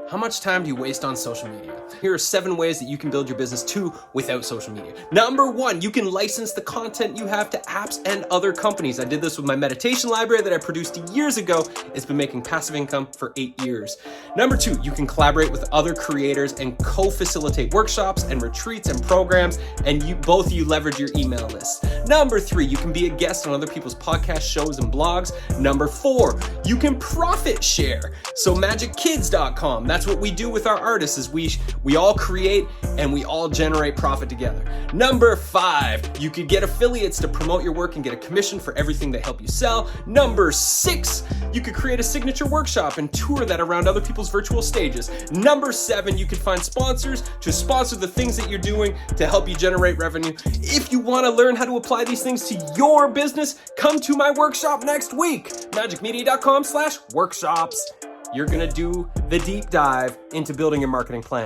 How much time do you waste on social media? Here are 7 ways that you can build your business too without social media. Number 1, you can license the content you have to apps and other companies. I did this with my meditation library that I produced years ago. It's been making passive income for 8 years. Number 2, you can collaborate with other creators and co-facilitate workshops and retreats and programs, and both of you leverage your email list. Number 3, you can be a guest on other people's podcast shows and blogs. Number 4, you can profit share. So magickids.com, that's what we do with our artists, is we all create and we all generate profit together. Number 5, you could get affiliates to promote your work and get a commission for everything they help you sell. Number 6, you could create a signature workshop and tour that around other people's virtual stages. Number 7, you could find sponsors to sponsor the things that you're doing to help you generate revenue. If you want to learn how to apply these things to your business, come to my workshop next week, magicmedia.com/workshops. You're going to do the deep dive into building your marketing plan.